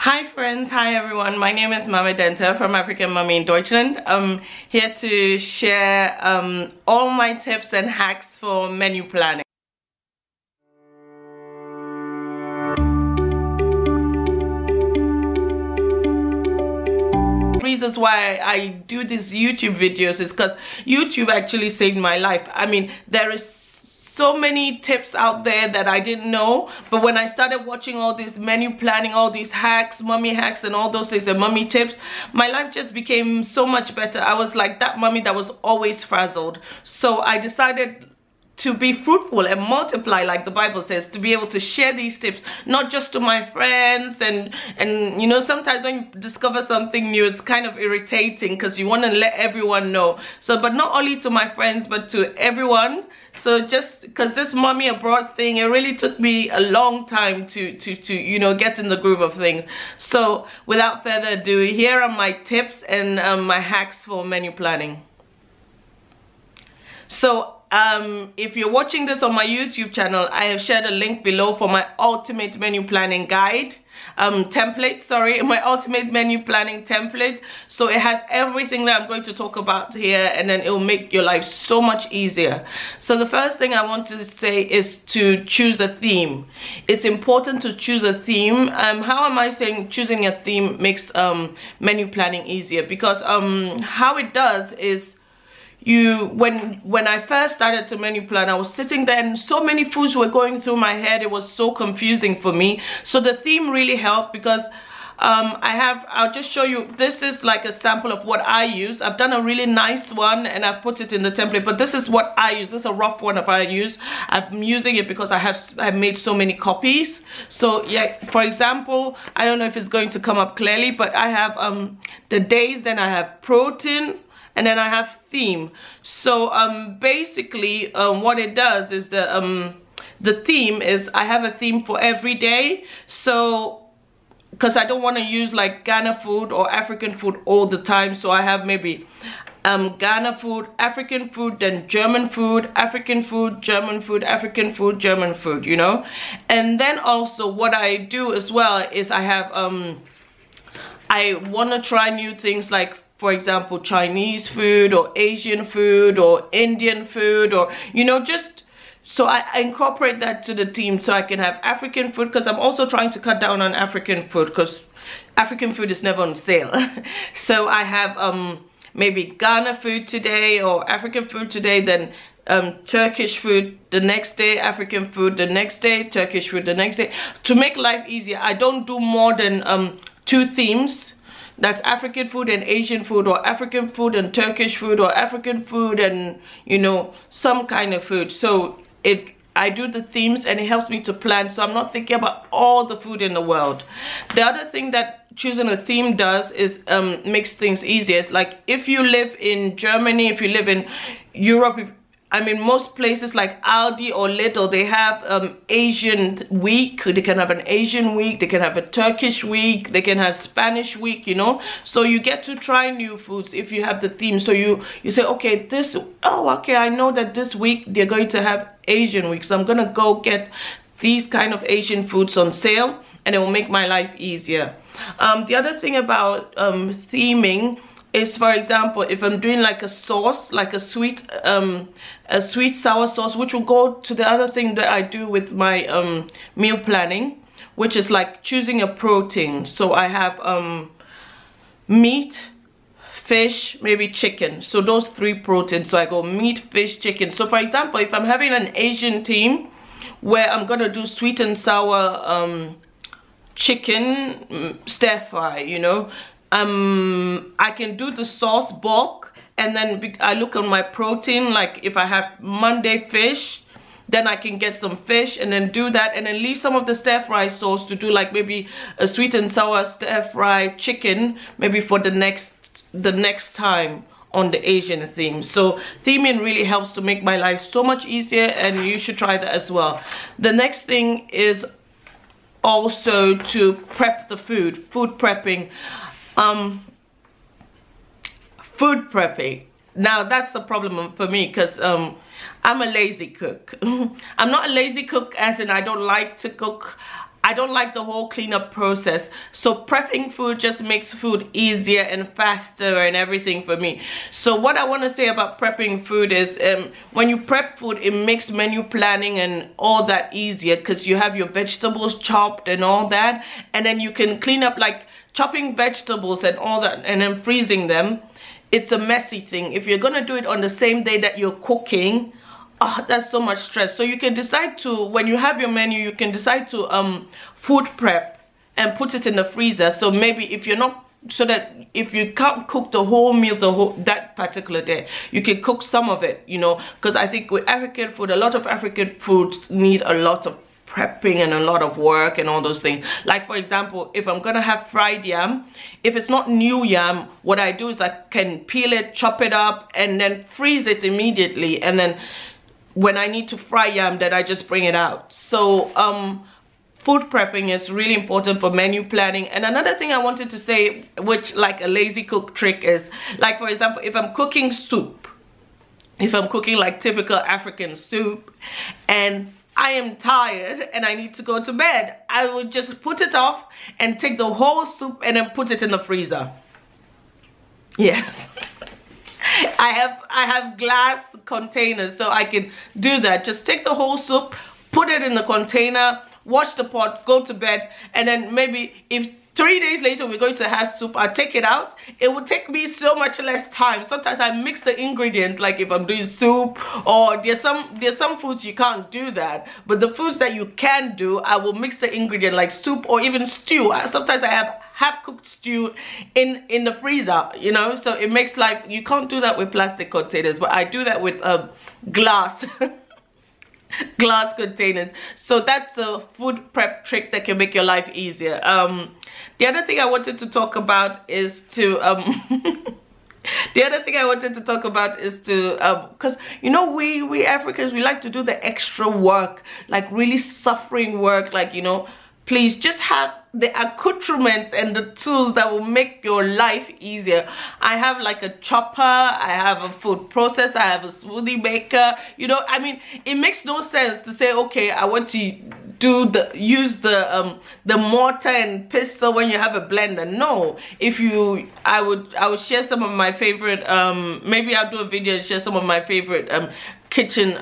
Hi friends, hi everyone. My name is Mama Denta from African Mummy in Deutschland. I'm here to share all my tips and hacks for menu planning. Reasons why I do these YouTube videos is because YouTube actually saved my life. I mean, there is so many tips out there that I didn't know, but when I started watching all this menu planning, all these hacks, mummy hacks and all those things, the mummy tips, my life just became so much better. I was like that mummy that was always frazzled. So I decided to be fruitful and multiply, like the Bible says, to be able to share these tips, not just to my friends and you know, sometimes when you discover something new, it's kind of irritating because you want to let everyone know. So, but not only to my friends, but to everyone. So just because this mommy abroad thing, it really took me a long time to you know, get in the groove of things. So without further ado, here are my tips and my hacks for menu planning. So if you're watching this on my YouTube channel, I have shared a link below for my ultimate menu planning guide template, sorry, my ultimate menu planning template. So it has everything that I'm going to talk about here, and then it will make your life so much easier. So the first thing I want to say is to choose a theme. It's important to choose a theme. How am I saying choosing a theme makes menu planning easier? Because how it does is, when I first started to menu plan, I was sitting there and so many foods were going through my head. It was so confusing for me. So the theme really helped because I'll just show you. This is like a sample of what I use. I've done a really nice one and I've put it in the template, but this is what I use. This is a rough one I use. I'm using it because I've made so many copies. So yeah, for example, I don't know if it's going to come up clearly, but I have the days, then I have protein, and then I have theme. So basically what it does is the theme is, I have a theme for every day. So because I don't want to use like Ghana food or African food all the time, so I have maybe Ghana food, African food, then German food, African food, German food, African food, German food, you know. And then also what I do as well is I have I want to try new things, like for example Chinese food or Asian food or Indian food, or you know, just so I incorporate that to the theme, so I can have African food, because I'm also trying to cut down on African food because African food is never on sale. So I have maybe Ghana food today or African food today, then Turkish food the next day, African food the next day, Turkish food the next day, to make life easier. I don't do more than 2 themes. That's African food and Asian food, or African food and Turkish food, or African food and, you know, some kind of food. So I do the themes and it helps me to plan, so I'm not thinking about all the food in the world. The other thing that choosing a theme does is makes things easier. It's like if you live in Germany, if you live in Europe, I mean, most places like Aldi or Lidl, they have Asian week. They can have an Asian week, they can have a Turkish week, they can have Spanish week, you know. So you get to try new foods if you have the theme. So you say, okay, okay, I know that this week they're going to have Asian week, so I'm gonna go get these kind of Asian foods on sale, and it will make my life easier. The other thing about theming is, for example, if I'm doing like a sauce, like a sweet sour sauce, which will go to the other thing that I do with my meal planning, which is like choosing a protein. So I have meat, fish, maybe chicken. So those 3 proteins. So I go meat, fish, chicken. So for example, if I'm having an Asian theme where I'm gonna do sweet and sour chicken stir fry, you know, I can do the sauce bulk, and then I look on my protein, like if I have Monday fish, then I can get some fish and then do that, and then leave some of the stir fry sauce to do like maybe a sweet and sour stir fry chicken, maybe for the next time on the Asian theme. So theming really helps to make my life so much easier, and you should try that as well. The next thing is also to prep the food prepping. Food prepping. Now that's a problem for me because I'm a lazy cook. I'm not a lazy cook as in I don't like to cook. I don't like the whole cleanup process. So prepping food just makes food easier and faster and everything for me. So what I want to say about prepping food is when you prep food, it makes menu planning and all that easier, because you have your vegetables chopped and all that, and then you can clean up, like chopping vegetables and all that and then freezing them. It's a messy thing. If you're gonna do it on the same day that you're cooking, oh, that's so much stress. So you can decide to, when you have your menu, you can decide to food prep and put it in the freezer. So maybe if you're not, so that if you can't cook the whole meal that particular day, you can cook some of it, you know, because I think with African food, a lot of African foods need a lot of prepping and a lot of work and all those things. Like for example, if I'm gonna have fried yam, if it's not new yam, what I do is I can peel it, chop it up, and then freeze it immediately, and then when I need to fry yam, then I just bring it out. So food prepping is really important for menu planning. And another thing I wanted to say, which like a lazy cook trick, is like, for example, if I'm cooking soup, if I'm cooking like typical African soup and I am tired and I need to go to bed, I would just put it off and take the whole soup and then put it in the freezer. Yes. I have glass containers, so I can do that. Just take the whole soup, put it in the container, wash the pot, go to bed, and then maybe if 3 days later we're going to have soup, I'll take it out. It will take me so much less time. Sometimes I mix the ingredients, like if I'm doing soup, or there's some foods you can't do that, but the foods that you can do, I will mix the ingredient, like soup or even stew. Sometimes I have half-cooked stew in the freezer, you know, so it makes life, you can't do that with plastic containers, but I do that with glass glass containers. So that's a food prep trick that can make your life easier. The other thing I wanted to talk about is to because you know, we Africans, we like to do the extra work, like really suffering work, like, you know, please just have the accoutrements and the tools that will make your life easier. I have like a chopper, I have a food processor, I have a smoothie maker, you know. I mean, it makes no sense to say, okay, I want to use the mortar and pestle when you have a blender. No, I would share some of my favorite, maybe I'll do a video and share some of my favorite kitchen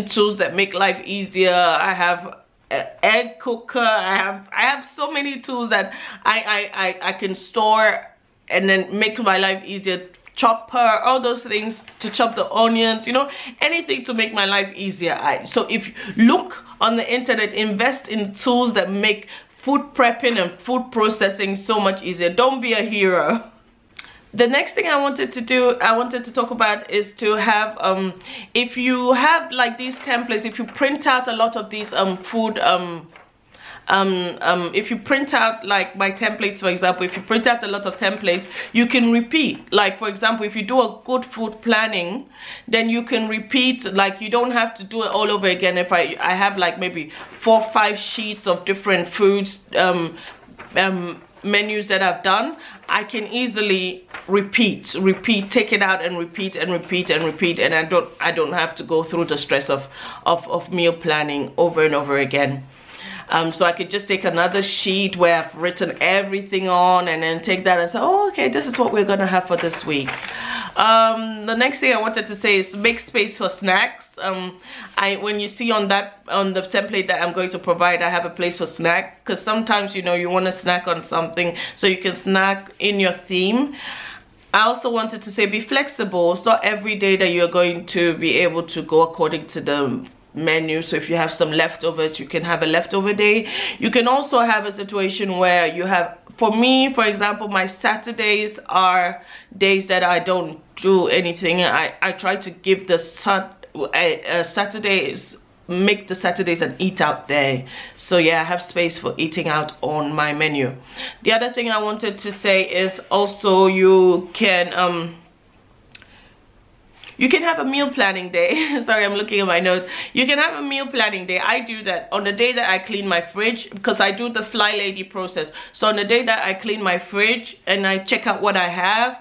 tools that make life easier. I have egg cooker, I have so many tools that I can store and then make my life easier. Chopper, all those things to chop the onions, you know, anything to make my life easier. So if you look on the internet, invest in tools that make food prepping and food processing so much easier. Don't be a hero. The next thing I wanted to talk about is to have, if you have like these templates, if you print out a lot of these if you print out like my templates, for example, if you print out a lot of templates, you can repeat. Like for example, if you do a good food planning, then you can repeat, like you don't have to do it all over again. If I have like maybe 4 or 5 sheets of different foods, menus that I've done, I can easily repeat, take it out and repeat and repeat and repeat, and I don't have to go through the stress of meal planning over and over again. So I could just take another sheet where I've written everything on, and then take that and say, oh, okay, this is what we're gonna have for this week. The next thing I wanted to say is make space for snacks. When you see on the template that I'm going to provide, I have a place for snack, because sometimes, you know, you want to snack on something, so you can snack in your theme. I also wanted to say be flexible. It's not every day that you're going to be able to go according to the menu. So if you have some leftovers, you can have a leftover day. You can also have a situation where you have, for me, for example, my Saturdays are days that I don't do anything. I try to give the Saturdays, make the Saturdays an eat out day. So yeah, I have space for eating out on my menu. The other thing I wanted to say is also you can have a meal planning day. Sorry, I'm looking at my notes. You can have a meal planning day. I do that on the day that I clean my fridge, because I do the Fly Lady process. So on the day that I clean my fridge and I check out what I have,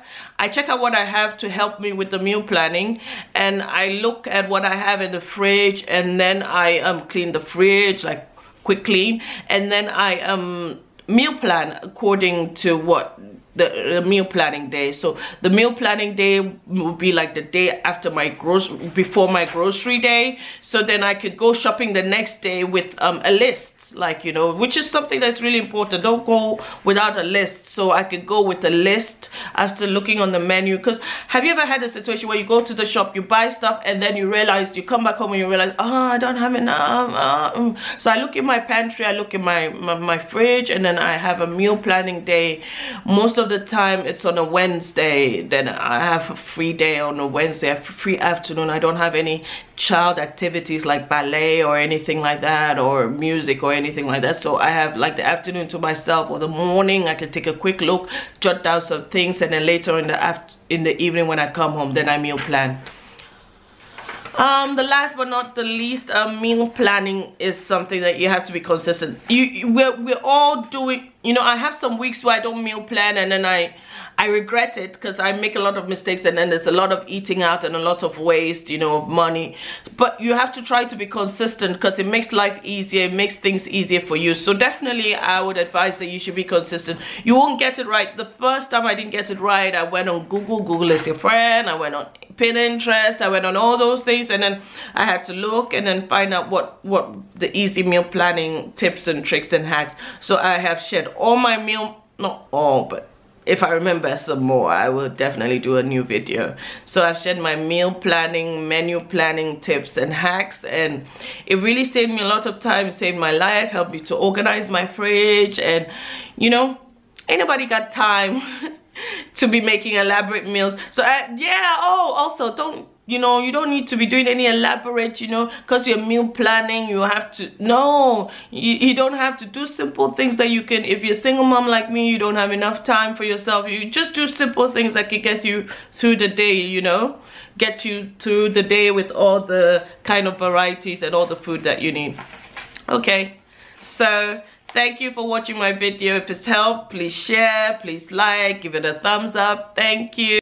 to help me with the meal planning, and I look at what I have in the fridge, and then I clean the fridge, like quick clean, and then I meal plan according to what the meal planning day. So the meal planning day will be like the day after my before my grocery day, so then I could go shopping the next day with a list, like, you know, which is something that's really important. Don't go without a list. So I could go with a list after looking on the menu. Because have you ever had a situation where you go to the shop, you buy stuff, and then you realize, you come back home and you realize, oh, I don't have enough. So I look in my pantry, I look in my fridge, and then I have a meal planning day. Most of the time it's on a Wednesday. Then I have a free day on a Wednesday, a free afternoon. I don't have any child activities like ballet or anything like that, or music or anything like that. So I have like the afternoon to myself, or the morning I can take a quick look, jot down some things, and then later in the evening when I come home, then I meal plan. The last but not the least, meal planning is something that you have to be consistent. We're all doing, you know, I have some weeks where I don't meal plan, and then I regret it because I make a lot of mistakes, and then there's a lot of eating out and a lot of waste, you know, of money. But you have to try to be consistent because it makes life easier, it makes things easier for you. So definitely I would advise that you should be consistent. You won't get it right. The first time I didn't get it right, I went on Google is your friend, I went on Pinterest, I went on all those things, and then I had to look and then find out what the easy meal planning tips and tricks and hacks. So I have shared all my meal, not all, but if I remember some more, I will definitely do a new video. So I've shared my meal planning, menu planning tips and hacks, and it really saved me a lot of time, saved my life, helped me to organize my fridge. And you know, ain't nobody got time to be making elaborate meals. So yeah, oh, also don't, you know, you don't need to be doing any elaborate, you know, because you're meal planning, you have to, no, you don't have to do simple things that you can. If you're a single mom like me, you don't have enough time for yourself, you just do simple things that can get you through the day, you know, get you through the day with all the kind of varieties and all the food that you need. Okay, so thank you for watching my video. If it's helped, please share, please like, give it a thumbs up. Thank you.